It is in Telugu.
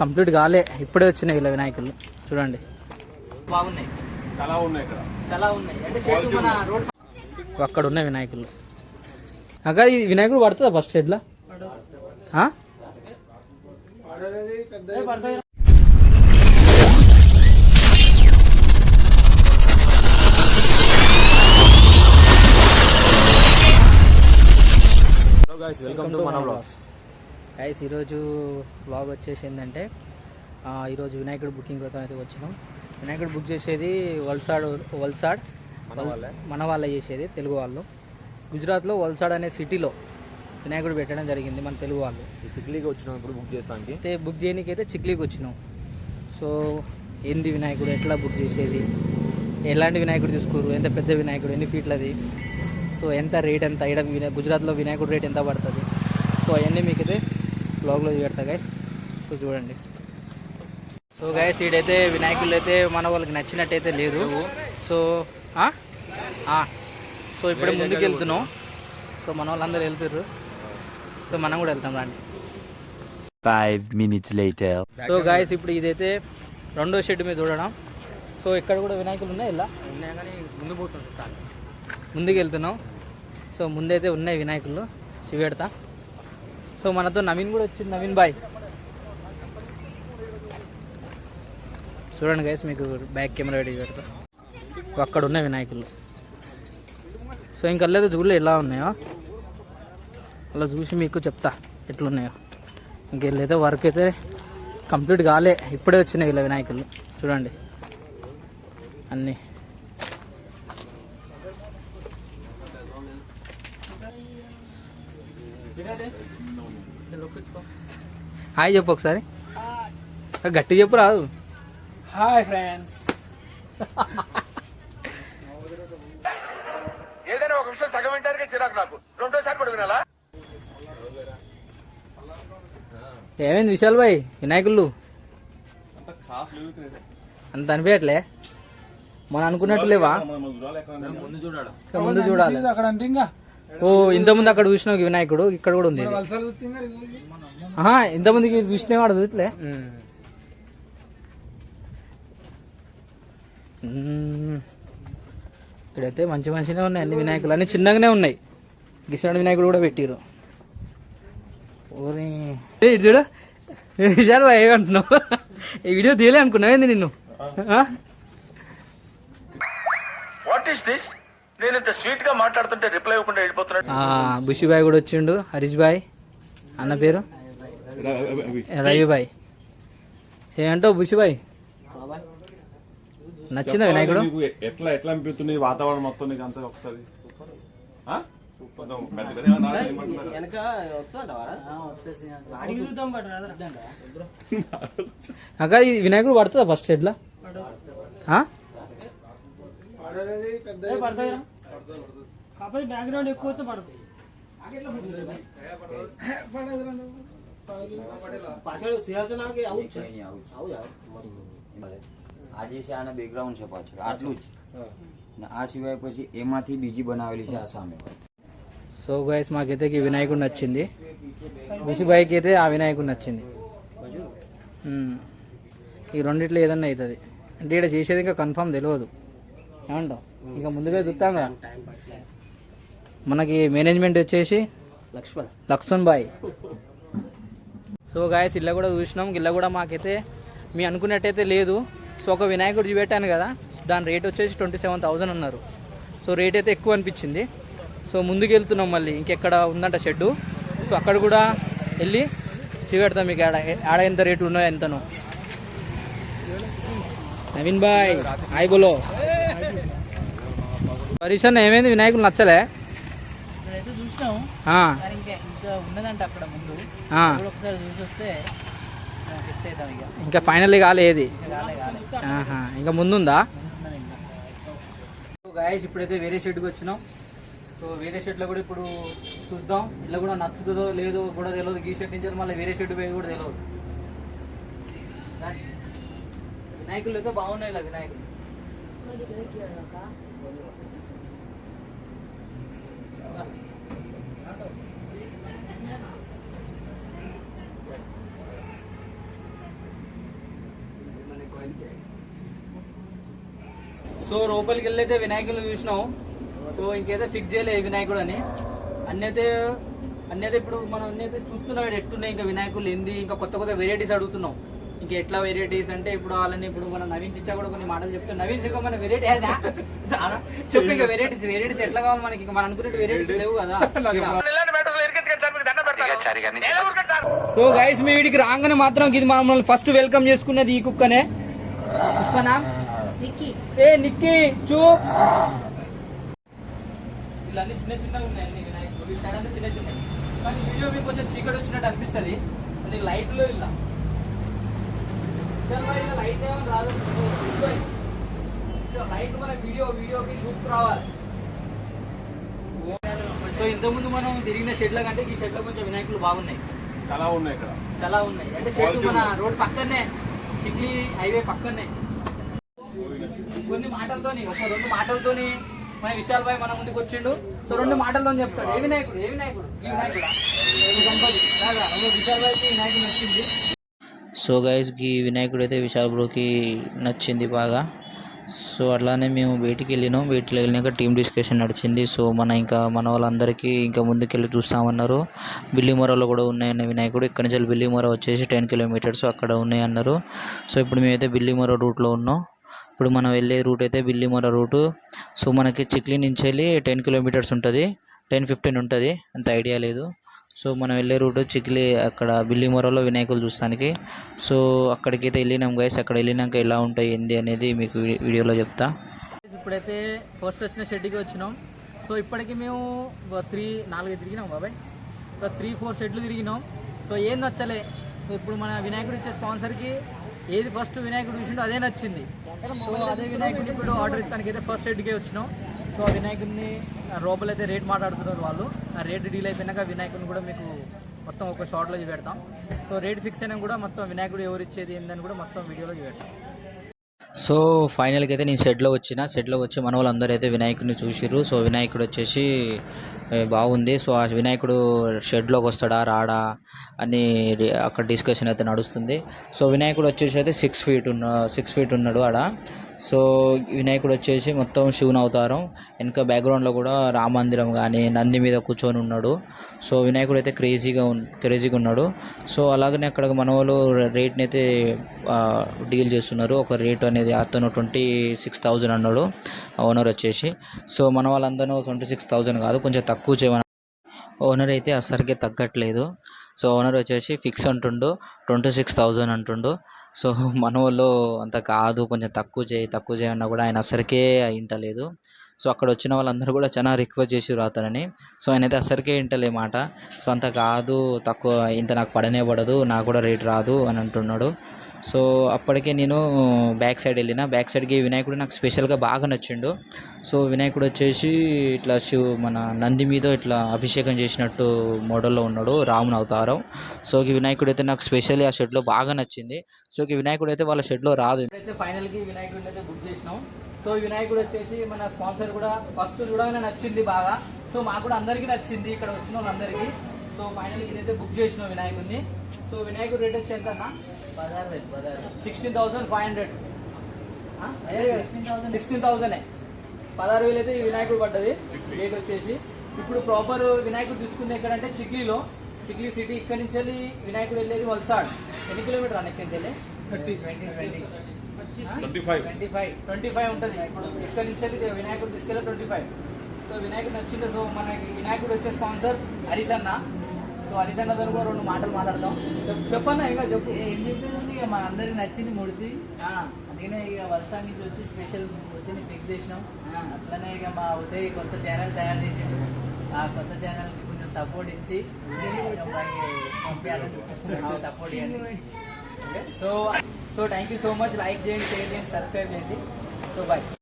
కంప్లీట్ కాలే, ఇప్పుడే వచ్చినాయి ఇలా వినాయకులు చూడండి. బాగున్నాయి, చాలా ఉన్నాయి ఇక్కడ, చాలా ఉన్నాయి. అంటే మన రోడ్ అక్కడ ఉన్నాయి వినాయకులు. అక్క ఈ వినాయకుడు పడుతుందా ఫస్ట్ షెడ్లా? వెల్కమ్ టు మన వ్లాగ్స్. గైస్ ఈరోజు వ్లాగ్ వచ్చేసి ఏంటంటే ఈరోజు వినాయకుడు బుకింగ్ కోసం అయితే వచ్చినాం. వినాయకుడు బుక్ చేసేది వల్సాడ్ మన వాళ్ళే చేసేది, తెలుగు వాళ్ళు. గుజరాత్లో వల్సాడ్ అనే సిటీలో వినాయకుడు పెట్టడం జరిగింది మన తెలుగు వాళ్ళు. చిక్లీకి వచ్చినాం ఇప్పుడు బుక్ చేస్తానికి. అయితే బుక్ చేయడానికి అయితే చిక్లీకి వచ్చినాం. సో ఏంది వినాయకుడు, ఎట్లా బుక్ చేసేది, ఎలాంటి వినాయకుడు తీసుకోరు, ఎంత పెద్ద వినాయకుడు, ఎన్ని ఫీట్లది, సో ఎంత రేట్, ఎంత ఇక్కడ గుజరాత్లో వినాయకుడు రేట్ ఎంత పడుతుంది, సో అవన్నీ మీకు అయితే బ్లాగ్లో చూపెడతా గైస్. సో చూడండి. సో గైస్ ఈడైతే వినాయకులు అయితే మన వాళ్ళకి నచ్చినట్టయితే లేదు. సో సో ఇప్పుడే ముందుకు వెళ్తున్నాం. సో మన వాళ్ళందరూ వెళ్తారు, సో మనం కూడా వెళ్తాం రండి. 5 minutes later. సో గైస్ ఇప్పుడు ఇదైతే రెండో షెడ్ మీద చూడడం. సో ఇక్కడ కూడా వినాయకులు ఉన్నాయి, ఇలా ఉన్నాయి కానీ ముందు పోతుంది, చాలా ముందుకు వెళ్తున్నాం. సో ముందైతే ఉన్నాయి వినాయకులు చూపెడతా. సో మనతో నవీన్ కూడా వచ్చింది, నవీన్ బాయ్ చూడండి గైస్, మీకు బ్యాక్ కెమెరా రెడీ పెడతా. అక్కడ ఉన్నాయి వినాయకులు. సో ఇంకల్లేదు చూడలే ఎలా ఉన్నాయో, అలా చూసి మీకు చెప్తా ఎట్లున్నాయో. ఇంకెళ్ళైతే వర్క్ అయితే కంప్లీట్ కాలే, ఇప్పుడే వచ్చినాయి ఇలా వినాయకులు చూడండి అన్నీ. హాయ్ చెప్పు ఒకసారి, గట్టి చెప్పు రాదు. Hi friends. ఏదైనా ఒక విషయం సగం వింటానికి చిరాకు, నాకు రెండోసారి కూడా వినాలా? ఏమైంది విశాల్ భాయ్, వినాయకులు అంత అనిపించట్లే, మనం అనుకున్నట్టు లేవా? ముందు చూడాలి. ఓ ఇంతకుముందు అక్కడ చూసినావు వినాయకుడు, ఇక్కడ కూడా ఉంది. ఇంతమందికి చూసినా వాడు చూడలే. ఇక్కడైతే మంచి మంచిగా ఉన్నాయి అన్ని వినాయకులు, అన్ని చిన్నగానే ఉన్నాయి. గిసాడు వినాయకుడు కూడా పెట్టిరు. ఓరే చూడు విశాల్ భాయ్ ఏమంటున్నావు, ఈ వీడియో తీయలే అనుకున్నావేంది నిన్ను? What is this? నేను ఇంత స్వీట్ గా మాట్లాడుతుంటే రిప్లై ఇవ్వకుండా వెళ్ళిపోతున్నాడు. బుషి బాయ్ కూడా వచ్చిండు, హరీష్ బాయ్ అన్న పేరు రవి బాయ్. ఏమంటావు బుషి బాయ్, నచ్చిందా వినాయకుడు? ఎట్లా ఎట్లా అనిపిస్తుంది వాతావరణం మొత్తం నీకు అంతా? ఒకసారి అక్క ఈ వినాయకుడు పడుతుందా ఫస్ట్ షెడ్లా? బ్యాక్గ్రౌండ్ ఎక్కువ పడుతుంది. આજે છે આના બેકગ્રાઉન્ડ છે પાછળ આટલું જ, આ સિવાય પછી એમાંથી બીજી બનાવેલી છે આ સામે. సో గైస్ మాకైతే ఈ వినాయకుడు నచ్చింది, బుషి బాయ్కి అయితే ఆ వినాయకుడు నచ్చింది. ఈ రెండిట్లో ఏదన్నా అవుతుంది అంటే ఇక్కడ చేసేది ఇంకా కన్ఫర్మ్ తెలియదు. ఏమంటావు? ఇంకా ముందుగా చూస్తాం కదా. మనకి మేనేజ్మెంట్ వచ్చేసి లక్ష్మణ్ బాయ్. సో గాయస్ ఇళ్ళ కూడా చూసినాం, ఇళ్ళ కూడా మాకైతే మీ అనుకున్నట్టయితే లేదు. సో ఒక వినాయకుడు చూపెట్టాను కదా, దాని రేట్ వచ్చేసి 27,000 అన్నారు. సో రేట్ అయితే ఎక్కువ అనిపించింది. సో ముందుకు వెళ్తున్నాం, మళ్ళీ ఇంకెక్కడ ఉందంట షెడ్డు. సో అక్కడ కూడా వెళ్ళి చూపెడతాం మీకు ఆడ ఎంత రేట్లు ఉన్నాయో ఎంతనో. నవీన్ బాయ్ హాయ్ బోలో. హరీష్ ఏమైంది, వినాయకులు నచ్చలే? చూసినాం ఇంకా ఉన్నదంట అక్కడ ముందు, ఒకసారి చూసి వస్తే ఇంకా ఫైనల్ కాలేదు, ఇంకా ముందుందా? గాయస్ ఇప్పుడైతే వేరే షెడ్కి వచ్చినాం. సో వేరే షెడ్లో కూడా ఇప్పుడు చూద్దాం, ఇలా కూడా నచ్చుతుందో లేదో కూడా తెలియదు. ఈ షెడ్ నుంచి మళ్ళీ వేరే షెడ్ పోయి కూడా తెలియదు. వినాయకులు అయితే బాగున్నాయి ఇలా వినాయకులు. సో లోపలికి వెళ్ళైతే వినాయకుడిని చూసినాం. సో ఇంకైతే ఫిక్స్ చేయలేదు వినాయకుడు అని. అన్నీ ఇప్పుడు మనం అన్నీ చూస్తున్నాం ఎట్టున్నాయి ఇంకా వినాయకులు ఏంది, ఇంకా కొత్త కొత్త వెరైటీస్ అడుగుతున్నాం. ఇంకా ఎట్లా వెరైటీస్ అంటే ఇప్పుడు వాళ్ళని ఇప్పుడు మన నవీన్ చిచ్చా కూడా కొన్ని మాటలు చెప్తాం. నవీన్ చిక్క మన వెరైటీ చెప్పు ఇంకా వెరైటీస్ ఎట్లా కావాలి మనకి, ఇంకా మనం అనుకునే వెరైటీస్ లేవు కదా. సో గైస్ మీ వీడికి రాగానే మాత్రం ఇది మమ్మల్ని ఫస్ట్ వెల్కమ్ చేసుకున్నది ఈ కుక్కనే. ఏ నిక్కీ చూప్. ఇలా అన్ని చిన్న చిన్నగా ఉన్నాయి అన్ని వినాయకులు. ఈ సైడ్ అంతా చిన్న చిన్నవి, కానీ వీడియో మీకు కొంచెం చీకటి వచ్చినట్టు అనిపిస్తుంది. అది లైట్లో ఇలా లైట్ ఏమో రాదు. లైట్ మన వీడియోకి లుక్ రావాలి. సో ఇంతకుముందు మనం తిరిగిన షెడ్ల కంటే ఈ షెడ్లో కొంచెం వినాయకులు బాగున్నాయి. చాలా ఉన్నాయి ఇక్కడ, చాలా ఉన్నాయి. అంటే షెడ్ మన రోడ్ పక్కనే, చిక్లీ హైవే పక్కనే. కొన్ని మాటలతోని ఒక 2 మాటలతోని మన విశాల్ భాయ్ మన ముందుకు వచ్చిండు. సో 2 మాటలతో చెప్తాడు ఏ వినాయకుడు ఈ వినాయకుడా విశాల్ భాయ్కి వినాయకుడు నచ్చింది. సో గైస్ ఈ వినాయకుడు అయితే విశాల్ బ్రోకి నచ్చింది బాగా. సో అట్లానే మేము బయటికి వెళ్ళినాక టీమ్ డిస్కషన్ నడిచింది. సో మన వాళ్ళందరికీ ఇంకా ముందుకెళ్ళి చూస్తామన్నారు. బిల్లిమొరలో కూడా ఉన్నాయన్న వినాయకుడు. ఇక్కడ నుంచి బిల్లిమొర వచ్చేసి 10 కిలోమీటర్స్ అక్కడ ఉన్నాయన్నారు. సో ఇప్పుడు మేమైతే బిల్లిమొర రూట్లో ఉన్నాం. ఇప్పుడు మనం వెళ్ళే రూట్ అయితే బిల్లిమొర రూటు. సో మనకి చిక్లీ నుంచి వెళ్ళి 10 కిలోమీటర్స్ ఉంటుంది, 10-15 ఉంటుంది, అంత ఐడియా లేదు. సో మనం వెళ్ళే రూట్ చిక్లీ, అక్కడ బిల్లిమొరలో వినాయకులు చూస్తానికి. సో అక్కడికైతే వెళ్ళినాం గైస్. అక్కడ వెళ్ళినాక ఎలా ఉంటాయి ఏంది అనేది మీకు వీడియోలో చెప్తా. ఇప్పుడైతే ఫస్ట్ వచ్చిన షెడ్కి వచ్చినాం. సో ఇప్పటికి మేము 4 తిరిగినాం బాబాయ్. సో 3-4 షెడ్లు తిరిగినాం. సో ఏం నచ్చలే. ఇప్పుడు మన వినాయకుడు ఇచ్చే స్పాన్సర్కి ఏది ఫస్ట్ వినాయకుడు చూసిండో అదే నచ్చింది. సో అదే వినాయకుడిని ఇప్పుడు ఆర్డర్ ఇస్తానికి అయితే ఫస్ట్ షెడ్కే వచ్చినాం. సో ఆ వినాయకుడిని లోపల అయితే రేట్ మాట్లాడుతున్నారు వాళ్ళు. ఆ రేట్ డీల్ అయిపోయినాక వినాయకుడిని కూడా మీకు మొత్తం ఒక షార్ట్లో చూపెడతాం. సో రేట్ ఫిక్స్ అయినా కూడా మొత్తం వినాయకుడు ఎవరు ఇచ్చేది ఏందని కూడా మొత్తం వీడియోలో చూపెడతాం. సో ఫైనల్గా అయితే నేను షెడ్లో వచ్చి మన వాళ్ళందరూ అయితే వినాయకుడిని చూసిర్రు. సో వినాయకుడు వచ్చేసి బాగుంది. సో ఆ వినాయకుడు షెడ్లోకి వస్తాడా రాడా అని అక్కడ డిస్కషన్ అయితే నడుస్తుంది. సో వినాయకుడు వచ్చేసి అయితే 6 ఫీట్ ఉన్నాడు ఆడ. సో వినాయకుడు వచ్చేసి మొత్తం శివుని అవతారం. వెనక బ్యాక్గ్రౌండ్లో కూడా రామందిరం కానీ నంది మీద కూర్చొని ఉన్నాడు. సో వినాయకుడు అయితే క్రేజీగా ఉన్నాడు. సో అలాగనే అక్కడ మన వాళ్ళు రేట్ని అయితే డీల్ చేస్తున్నారు. ఒక రేట్ అనేది అతను 26,000 అన్నాడు ఓనర్ వచ్చేసి. సో మన వాళ్ళందరూ 26,000 కాదు, కొంచెం తక్కువ చేయమని. ఓనర్ అయితే అసలుకే తగ్గట్లేదు. సో ఓనర్ వచ్చేసి ఫిక్స్ అంటుండు 26,000 అంటుండు. సో మన వాళ్ళు అంత కాదు, కొంచెం తక్కువ చేయన్నా కూడా ఆయన అసలుకే ఇంటలేదు. సో అక్కడ వచ్చిన వాళ్ళందరూ కూడా చాలా రిక్వెస్ట్ చేసి అతనని. సో ఆయన అయితే అసలుకే ఇంటలే మాట. సో అంత కాదు, తక్కువ, ఇంత నాకు పడదు, నాకు కూడా రేట్ రాదు అని అంటున్నాడు. సో అప్పటికే నేను బ్యాక్ సైడ్కి వినాయకుడు నాకు స్పెషల్గా బాగా నచ్చిండు. సో వినాయకుడు వచ్చేసి ఇట్లా మన నంది మీద ఇట్లా అభిషేకం చేసినట్టు మోడల్లో ఉన్నాడు, రాముని అవతారం. సో ఈ వినాయకుడు అయితే నాకు స్పెషల్లీ ఆ షెడ్లో బాగా నచ్చింది. సో ఈ వినాయకుడు అయితే వాళ్ళ షెడ్లో రాదు. ఇప్పుడైతే ఫైనల్కి వినాయకుడిని అయితే బుక్ చేసినాం. సో ఈ వినాయకుడు వచ్చేసి మన స్పాన్సర్ కూడా ఫస్ట్ చూడగానే నచ్చింది బాగా. సో మాకు కూడా అందరికీ నచ్చింది, ఇక్కడ వచ్చిన వాళ్ళందరికీ. సో ఫైనల్కి ఇదైతే బుక్ చేసినాం వినాయకుడిని. సో వినాయకుడు రేట్ వచ్చి ఎంత అన్న? 16,500. 16,000 16,000 అయితే ఈ వినాయకుడు పడ్డది రేట్ వచ్చేసి. ఇప్పుడు ప్రాపర్ వినాయకుడు తీసుకుంది ఎక్కడంటే చిక్లీ సిటీ. ఇక్కడ నుంచి వెళ్ళి వినాయకుడు వెళ్ళేది వల్సాడ్. ఎన్ని కిలోమీటర్ అన్న ఇక్కడి నుంచి వెళ్ళి? 25 ఉంటుంది. ఇప్పుడు ఇక్కడ నుంచి వెళ్ళి వినాయకుడు తీసుకెళ్ళి 25. సో వినాయకుడు నచ్చింది. సో మనకి వినాయకుడు వచ్చే స్పాన్సర్ హరీష్ అన్న. సో హరీష్ అన్నతో కూడా 2 మాటలు మాట్లాడదాం. చెప్పన్నా, ఇంకా చెప్పు. ఏం చెప్పేది, ఇక మన అందరికి నచ్చింది మూర్తి. అందుకనే ఇక వలసా నుంచి వచ్చి స్పెషల్ మూర్తిని ఫిక్స్ చేసినాం. అట్లనే ఇక మా ఉదయ్ కొత్త ఛానల్ తయారు చేసిండు. ఆ కొత్త ఛానల్కి కొంచెం సపోర్ట్ ఇచ్చి పంపించాలని సపోర్ట్ ఇవ్వండి. So thank you so much. Like చేయండి, షేర్ చేయండి, సబ్స్క్రైబ్ చేయండి. So bye.